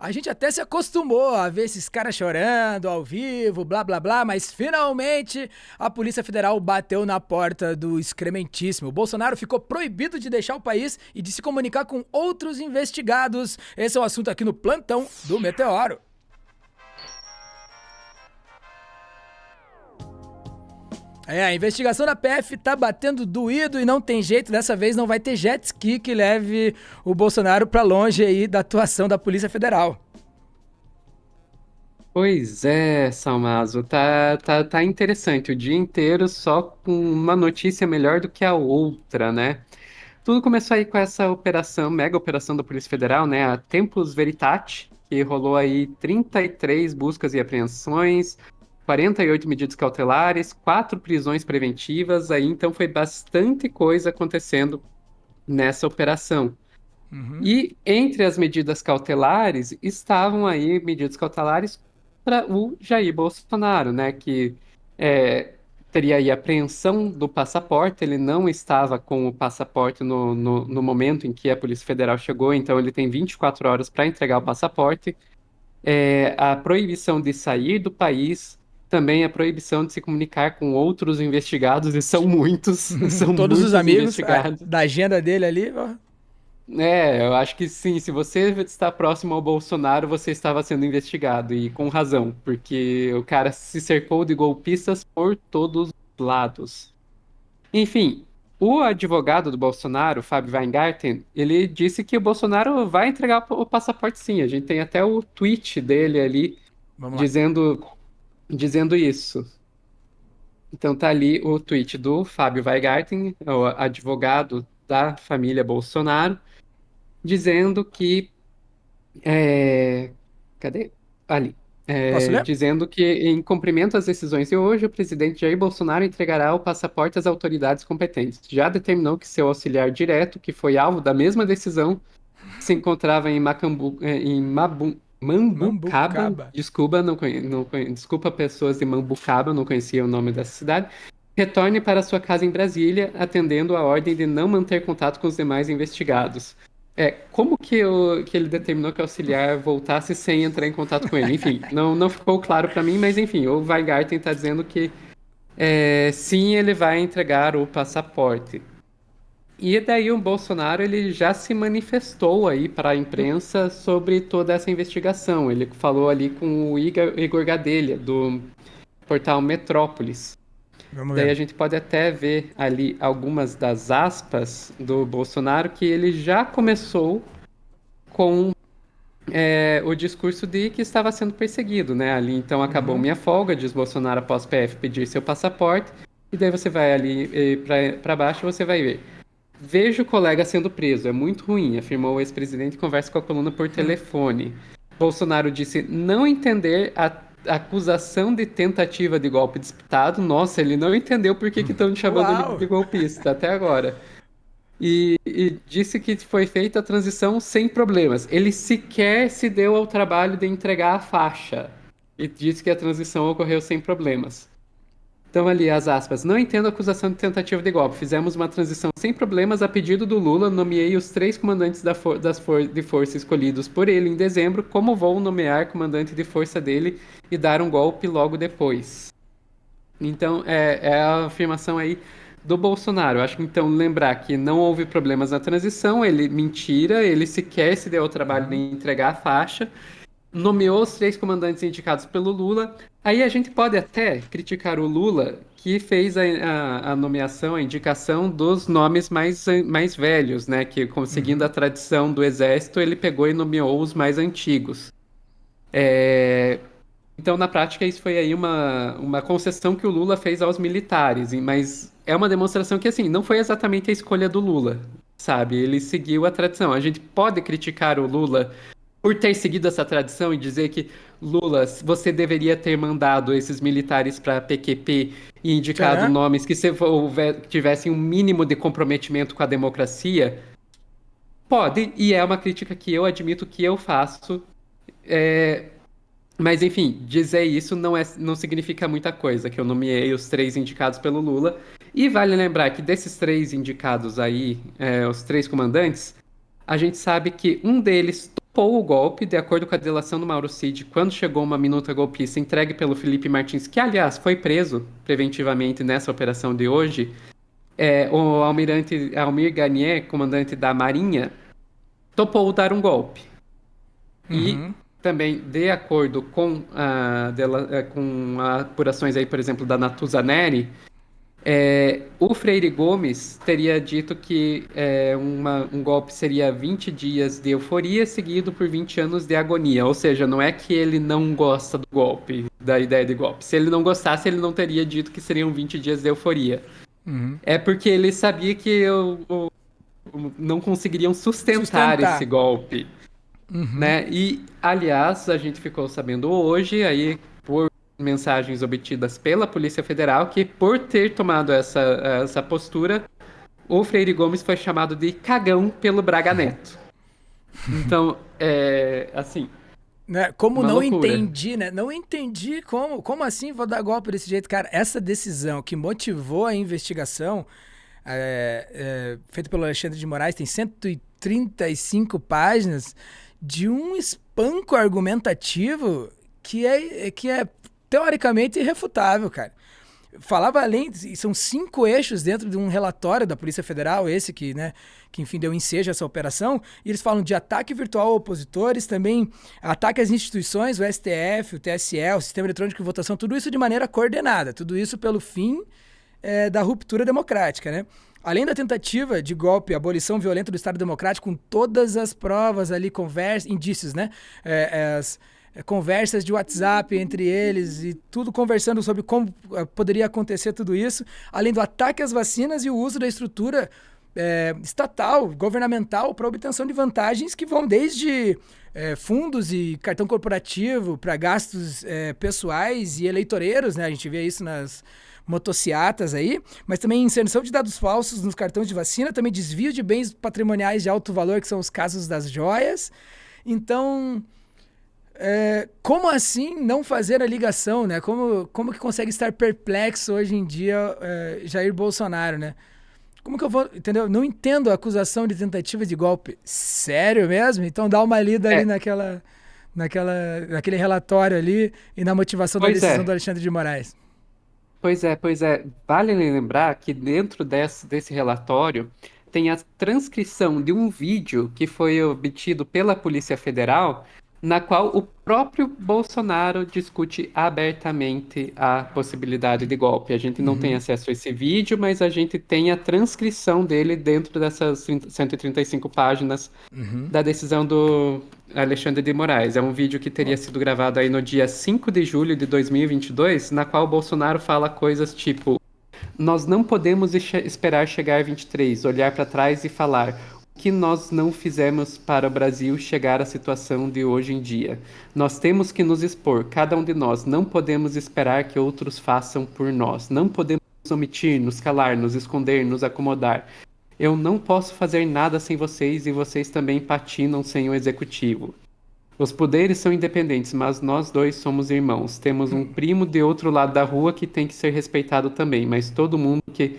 A gente até se acostumou a ver esses caras chorando ao vivo, blá blá blá, mas finalmente a Polícia Federal bateu na porta do excrementíssimo. O Bolsonaro ficou proibido de deixar o país e de se comunicar com outros investigados. Esse é o assunto aqui no plantão do Meteoro. A investigação da PF tá batendo doído e não tem jeito, dessa vez não vai ter jet ski que leve o Bolsonaro pra longe aí da atuação da Polícia Federal. Pois é, Salmazo, tá interessante. O dia inteiro só com uma notícia melhor do que a outra, né? Tudo começou aí com essa operação, mega operação da Polícia Federal, né? A Tempus Veritate, que rolou aí 33 buscas e apreensões, 48 medidas cautelares, 4 prisões preventivas, aí então foi bastante coisa acontecendo nessa operação. E entre as medidas cautelares estavam aí medidas cautelares para o Jair Bolsonaro, né? Que é, teria aí apreensão do passaporte. Ele não estava com o passaporte no momento em que a Polícia Federal chegou, então ele tem 24 horas para entregar o passaporte. A proibição de sair do país, também a proibição de se comunicar com outros investigados, e são muitos, são Todos os muitos amigos investigados. da agenda dele ali, ó. Eu acho que sim. Se você está próximo ao Bolsonaro, você estava sendo investigado, e com razão, porque o cara se cercou de golpistas por todos os lados. Enfim, o advogado do Bolsonaro, Fábio Weingarten, ele disse que o Bolsonaro vai entregar o passaporte sim. A gente tem até o tweet dele ali Vamos lá. dizendo, dizendo isso. Então tá ali o tweet do Fábio Weingarten, o advogado da família Bolsonaro, dizendo que cadê? Ali. Posso ler? Dizendo que, em cumprimento às decisões de hoje, o presidente Jair Bolsonaro entregará o passaporte às autoridades competentes. Já determinou que seu auxiliar direto, que foi alvo da mesma decisão, se encontrava em Mambucaba. Mambucaba. Desculpa, desculpa pessoas de Mambucaba, não conhecia o nome dessa cidade. Retorne para sua casa em Brasília, atendendo a ordem de não manter contato com os demais investigados. Como que ele determinou que o auxiliar voltasse sem entrar em contato com ele? Enfim, não ficou claro para mim, mas enfim, o Weingarten está dizendo que sim, ele vai entregar o passaporte. E daí o Bolsonaro ele já se manifestou aí para a imprensa sobre toda essa investigação. Ele falou ali com o Igor Gadelha, do portal Metrópolis. Vamos Daí ver. a gente pode até ver ali algumas das aspas do Bolsonaro que ele já começou com o discurso de que estava sendo perseguido, né? Ali então acabou minha folga, diz Bolsonaro após PF pedir seu passaporte. E daí você vai ali para baixo, você vai ver. Vejo o colega sendo preso, é muito ruim, afirmou o ex-presidente em conversa com a coluna por telefone. Bolsonaro disse não entender a acusação de tentativa de golpe disputado. Nossa, ele não entendeu por que estão chamando ele Uau! de golpista até agora. E disse que foi feita a transição sem problemas. Ele sequer se deu ao trabalho de entregar a faixa. E disse que a transição ocorreu sem problemas. Então, ali, as aspas. Não entendo a acusação de tentativa de golpe. Fizemos uma transição sem problemas a pedido do Lula. Nomeei os 3 comandantes de força escolhidos por ele em dezembro. Como vou nomear comandante de força dele e dar um golpe logo depois? Então, é a afirmação aí do Bolsonaro. Acho que, então, lembrar que não houve problemas na transição. Ele mentira, ele sequer se deu ao trabalho de entregar a faixa, nomeou os 3 comandantes indicados pelo Lula. Aí a gente pode até criticar o Lula, que fez a nomeação, a indicação dos nomes mais velhos, né? Que, seguindo a tradição do Exército, ele pegou e nomeou os mais antigos. Então, na prática, isso foi aí uma concessão que o Lula fez aos militares, mas é uma demonstração que, assim, não foi exatamente a escolha do Lula, sabe? Ele seguiu a tradição. A gente pode criticar o Lula por ter seguido essa tradição e dizer que Lula, você deveria ter mandado esses militares para a PQP e indicado Será? nomes que tivessem um mínimo de comprometimento com a democracia? Pode, e é uma crítica que eu admito que eu faço. Mas, enfim, dizer isso não significa muita coisa, que eu nomeei os 3 indicados pelo Lula. E vale lembrar que desses 3 indicados aí, os 3 comandantes, a gente sabe que um deles topou o golpe, de acordo com a delação do Mauro Cid, quando chegou uma minuta golpista entregue pelo Felipe Martins, que, aliás, foi preso preventivamente nessa operação de hoje. O almirante Almir Garnier, comandante da Marinha, topou dar um golpe. E também, de acordo com apurações aí, por exemplo, da Natuza Neri, o Freire Gomes teria dito que um golpe seria 20 dias de euforia seguido por 20 anos de agonia. Ou seja, não é que ele não gosta do golpe, da ideia de golpe. Se ele não gostasse, ele não teria dito que seriam 20 dias de euforia. É porque ele sabia que não conseguiriam sustentar esse golpe. Né? E, aliás, a gente ficou sabendo hoje, aí, por mensagens obtidas pela Polícia Federal, que por ter tomado essa postura, o Freire Gomes foi chamado de cagão pelo Braga Neto. Então, assim... Né? Como não loucura. entendi, né? Não entendi como assim vou dar golpe desse jeito, cara. Essa decisão que motivou a investigação, feita pelo Alexandre de Moraes, tem 135 páginas de um espanco argumentativo que é teoricamente irrefutável, cara. Falava além, são 5 eixos dentro de um relatório da Polícia Federal, esse que, né, que enfim deu ensejo a essa operação, e eles falam de ataque virtual a opositores, também ataque às instituições, o STF, o TSE, o Sistema Eletrônico de Votação, tudo isso de maneira coordenada, tudo isso pelo fim da ruptura democrática, né? Além da tentativa de golpe, abolição violenta do Estado Democrático, com todas as provas ali, indícios, né? Conversas de WhatsApp entre eles e tudo conversando sobre como poderia acontecer tudo isso, além do ataque às vacinas e o uso da estrutura estatal, governamental, para obtenção de vantagens que vão desde fundos e cartão corporativo para gastos pessoais e eleitoreiros, né? A gente vê isso nas motociatas aí, mas também inserção de dados falsos nos cartões de vacina, também desvio de bens patrimoniais de alto valor, que são os casos das joias. Então... como assim não fazer a ligação, né? Como que consegue estar perplexo hoje em dia Jair Bolsonaro, né? Como que eu vou... Entendeu? Não entendo a acusação de tentativa de golpe. Sério mesmo? Então dá uma lida ali naquele relatório ali e na motivação da decisão do Alexandre de Moraes. Pois é. Vale lembrar que dentro desse relatório tem a transcrição de um vídeo que foi obtido pela Polícia Federal, na qual o próprio Bolsonaro discute abertamente a possibilidade de golpe. A gente não tem acesso a esse vídeo, mas a gente tem a transcrição dele dentro dessas 135 páginas da decisão do Alexandre de Moraes. É um vídeo que teria sido gravado aí no dia 5 de julho de 2022, na qual o Bolsonaro fala coisas tipo: nós não podemos esperar chegar 23, olhar para trás e falar: que nós não fizemos para o Brasil chegar à situação de hoje em dia. Nós temos que nos expor, cada um de nós. Não podemos esperar que outros façam por nós. Não podemos nos omitir, nos calar, nos esconder, nos acomodar. Eu não posso fazer nada sem vocês e vocês também patinam sem o executivo. Os poderes são independentes, mas nós dois somos irmãos. Temos um primo de outro lado da rua que tem que ser respeitado também, mas todo mundo que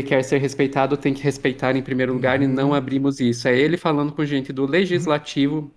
quer ser respeitado tem que respeitar em primeiro lugar e não abrimos isso. É ele falando com gente do Legislativo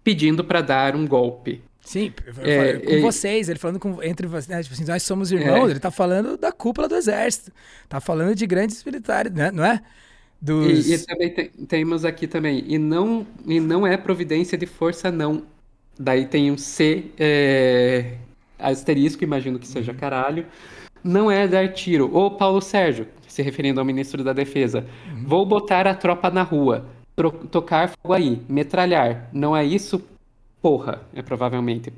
pedindo para dar um golpe. Sim, com vocês, ele falando entre vocês, né, tipo assim, nós somos irmãos, ele tá falando da cúpula do exército, tá falando de grandes militares, né, não é? E também temos aqui também, e não é providência de força, não. Daí tem um C, asterisco, imagino que seja caralho. Não é dar tiro. Ô, Paulo Sérgio, se referindo ao ministro da Defesa, vou botar a tropa na rua, tocar fogo aí, metralhar. Não é isso? Porra. É provavelmente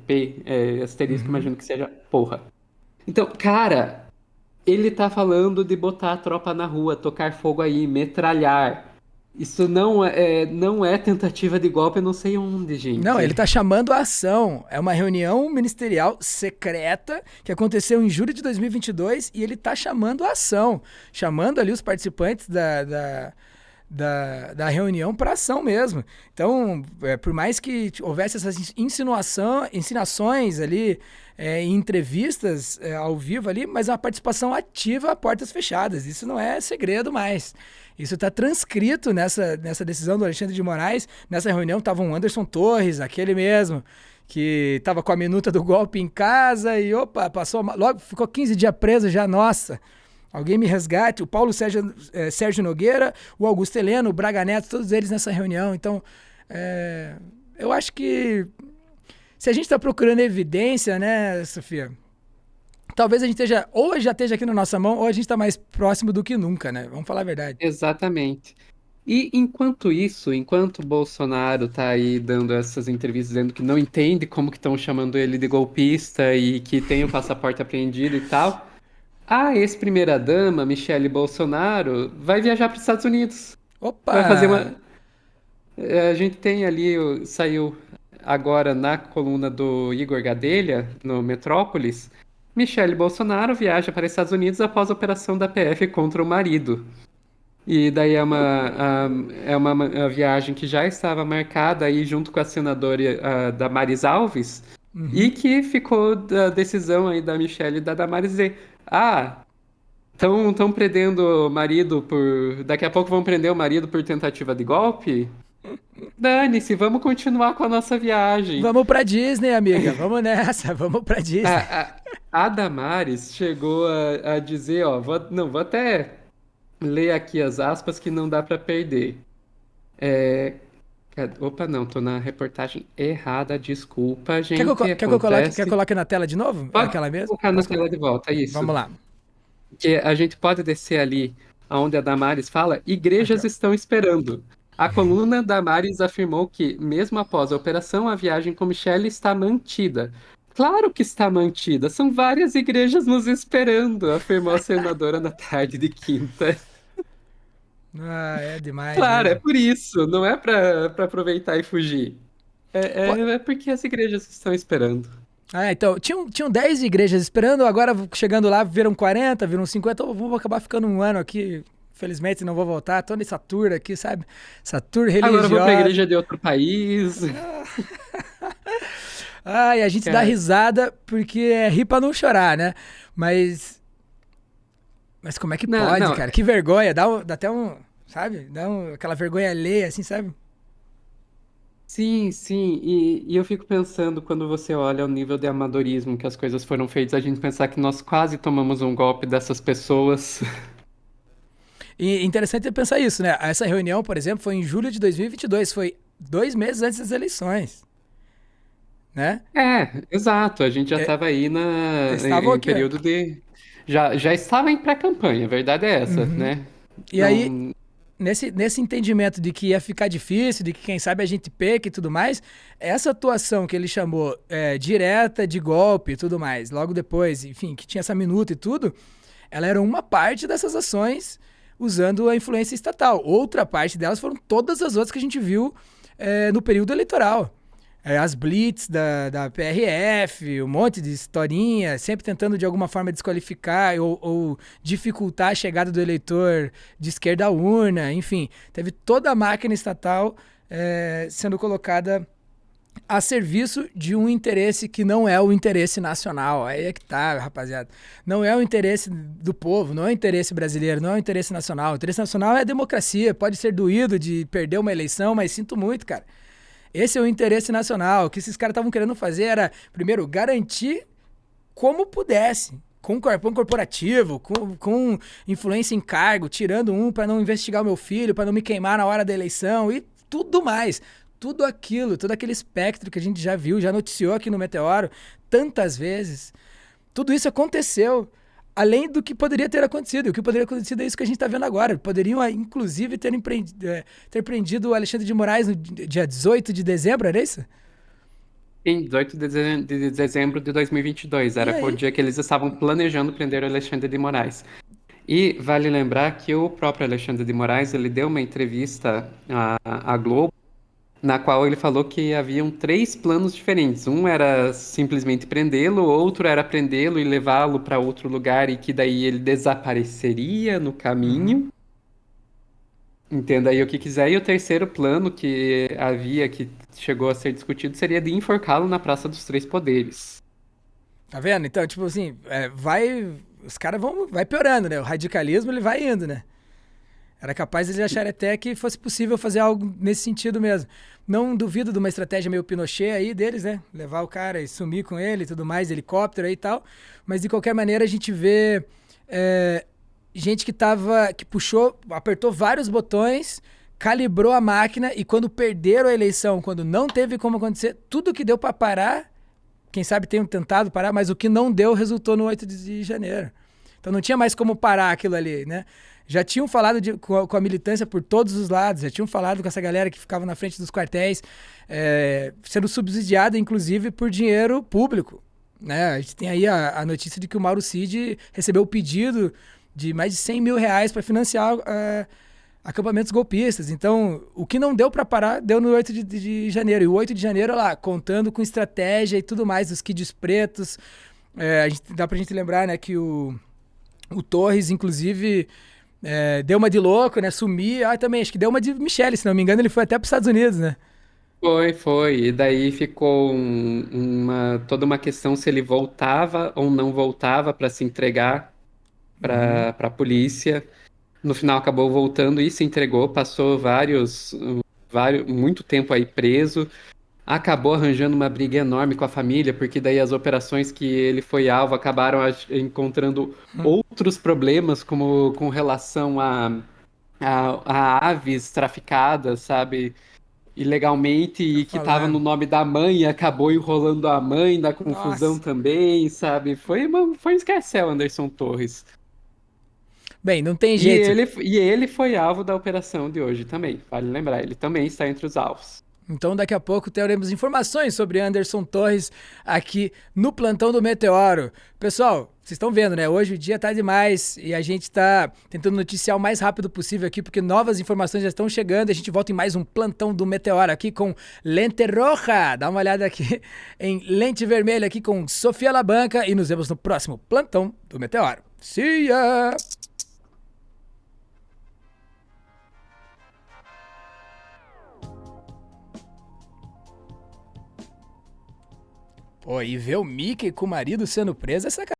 asterisco, imagino que seja porra. Então, cara, ele tá falando de botar a tropa na rua, tocar fogo aí, metralhar. Isso não é tentativa de golpe, eu não sei onde, gente. Não, ele tá chamando a ação. É uma reunião ministerial secreta que aconteceu em julho de 2022 e ele tá chamando a ação. Chamando ali os participantes da reunião para ação mesmo. Então, por mais que houvesse essas insinuações ali, em entrevistas ao vivo ali, mas é uma participação ativa a portas fechadas. Isso não é segredo mais. Isso está transcrito nessa decisão do Alexandre de Moraes. Nessa reunião estava o Anderson Torres, aquele mesmo, que estava com a minuta do golpe em casa e, opa, logo ficou 15 dias preso já, nossa. Alguém me resgate, o Paulo Sérgio Nogueira, o Augusto Heleno, o Braga Neto, todos eles nessa reunião. Então, eu acho que se a gente está procurando evidência, né, Sofia? Talvez a gente já esteja aqui na nossa mão, ou a gente está mais próximo do que nunca, né? Vamos falar a verdade. Exatamente. E enquanto isso, enquanto o Bolsonaro tá aí dando essas entrevistas dizendo que não entende como que estão chamando ele de golpista e que tem o passaporte apreendido e tal, a ex-primeira-dama, Michele Bolsonaro, vai viajar para os Estados Unidos. Vai fazer Opa! uma. A gente tem ali, saiu agora na coluna do Igor Gadelha, no Metrópolis, Michele Bolsonaro viaja para os Estados Unidos após a operação da PF contra o marido. E daí é uma viagem que já estava marcada aí junto com a senadora Damares Alves, e que ficou da decisão aí da Michelle e da Damares dizer, estão prendendo o marido por... Daqui a pouco vão prender o marido por tentativa de golpe? Dane-se, vamos continuar com a nossa viagem. Vamos pra Disney, amiga. Vamos nessa, vamos pra Disney. A Damares chegou a dizer, ó, vou até ler aqui as aspas que não dá para perder. Opa, não, tô na reportagem errada, desculpa, gente. Quer que eu coloque na tela de novo? Pode Aquela mesmo? colocar na tela de volta, é isso. Vamos lá. Que a gente pode descer ali onde a Damares fala, igrejas Aqui, estão esperando. A coluna Damares afirmou que, mesmo após a operação, a viagem com Michele está mantida. Claro que está mantida, são várias igrejas nos esperando, afirmou a senadora na tarde de quinta. é demais Claro, mesmo. é por isso, não é para aproveitar e fugir. É porque as igrejas estão esperando. Então, tinham 10 igrejas esperando, agora chegando lá viram 40, viram 50, eu vou acabar ficando um ano aqui. Felizmente não vou voltar, tô nessa tour aqui, sabe? Essa tour religiosa. Agora eu vou pra igreja de outro país. E a gente dá risada porque é rir pra não chorar, né? Mas como é que pode, cara? Que vergonha, dá até sabe? Aquela vergonha alheia, assim, sabe? Sim, sim, e eu fico pensando, quando você olha o nível de amadorismo que as coisas foram feitas, a gente pensar que nós quase tomamos um golpe dessas pessoas. E interessante pensar isso, né? Essa reunião, por exemplo, foi em julho de 2022, foi 2 meses antes das eleições, né? Exato, a gente já estava aí em período de... Já estava em pré-campanha, a verdade é essa, né? E aí, nesse entendimento de que ia ficar difícil, de que quem sabe a gente peca e tudo mais, essa atuação que ele chamou direta de golpe e tudo mais, logo depois, enfim, que tinha essa minuta e tudo, ela era uma parte dessas ações usando a influência estatal. Outra parte delas foram todas as outras que a gente viu no período eleitoral. As blitz da PRF, um monte de historinha, sempre tentando de alguma forma desqualificar ou dificultar a chegada do eleitor de esquerda à urna, enfim. Teve toda a máquina estatal sendo colocada a serviço de um interesse que não é o interesse nacional. Aí é que tá, rapaziada. Não é o interesse do povo, não é o interesse brasileiro, não é o interesse nacional. O interesse nacional é a democracia. Pode ser doído de perder uma eleição, mas sinto muito, cara. Esse é o interesse nacional. O que esses caras estavam querendo fazer era, primeiro, garantir como pudesse, com cartão corporativo, com influência em cargo, tirando um para não investigar o meu filho, para não me queimar na hora da eleição e tudo mais. Tudo aquilo, todo aquele espectro que a gente já viu, já noticiou aqui no Meteoro tantas vezes. Tudo isso aconteceu, além do que poderia ter acontecido. E o que poderia ter acontecido é isso que a gente está vendo agora. Poderiam, inclusive, ter prendido o Alexandre de Moraes no dia 18 de dezembro, era isso? Em 18 de dezembro de 2022, era o dia que eles estavam planejando prender o Alexandre de Moraes. E vale lembrar que o próprio Alexandre de Moraes, ele deu uma entrevista à Globo, na qual ele falou que haviam 3 planos diferentes. Um era simplesmente prendê-lo, outro era prendê-lo e levá-lo para outro lugar e que daí ele desapareceria no caminho. Entenda aí o que quiser. E o terceiro plano que chegou a ser discutido, seria de enforcá-lo na Praça dos Três Poderes. Tá vendo? Então, tipo assim, os caras vai piorando, né? O radicalismo, ele vai indo, né? Era capaz de eles acharem até que fosse possível fazer algo nesse sentido mesmo. Não duvido de uma estratégia meio Pinochet aí deles, né? Levar o cara e sumir com ele e tudo mais, helicóptero aí e tal. Mas de qualquer maneira a gente vê é, gente que puxou, apertou vários botões, calibrou a máquina e quando perderam a eleição, quando não teve como acontecer, tudo que deu para parar, quem sabe tenham tentado parar, mas o que não deu resultou no 8 de janeiro. Então não tinha mais como parar aquilo ali, né? Já tinham falado com a militância por todos os lados, já tinham falado com essa galera que ficava na frente dos quartéis, sendo subsidiada, inclusive, por dinheiro público. Né? A gente tem aí a notícia de que o Mauro Cid recebeu o pedido de mais de 100 mil reais para financiar acampamentos golpistas. Então, o que não deu para parar, deu no 8 de janeiro. E o 8 de janeiro, lá, contando com estratégia e tudo mais, os kids pretos. Dá pra gente lembrar, né, que o Torres, inclusive, deu uma de louco, né? Sumir. Também, acho que deu uma de Michele, se não me engano, ele foi até para os Estados Unidos, né? Foi. E daí ficou toda uma questão se ele voltava ou não voltava para se entregar Uhum. para a polícia. No final acabou voltando e se entregou, passou muito tempo aí preso. Acabou arranjando uma briga enorme com a família, porque daí as operações que ele foi alvo acabaram encontrando outros problemas, como com relação a aves traficadas, sabe? Ilegalmente Tô e que tava no falando. nome da mãe e acabou enrolando a mãe, da confusão Nossa. também, sabe? Foi um escarcéu, Anderson Torres. Bem, não tem E jeito. ele foi alvo da operação de hoje também, vale lembrar, ele também está entre os alvos. Então, daqui a pouco teremos informações sobre Anderson Torres aqui no Plantão do Meteoro. Pessoal, vocês estão vendo, né? Hoje o dia tá demais e a gente tá tentando noticiar o mais rápido possível aqui, porque novas informações já estão chegando. A gente volta em mais um Plantão do Meteoro aqui com Lente Roja. Dá uma olhada aqui em Lente Vermelha aqui com Sofia Labanca e nos vemos no próximo Plantão do Meteoro. See ya! Pô, e ver o Mickey com o marido sendo preso é sacanagem.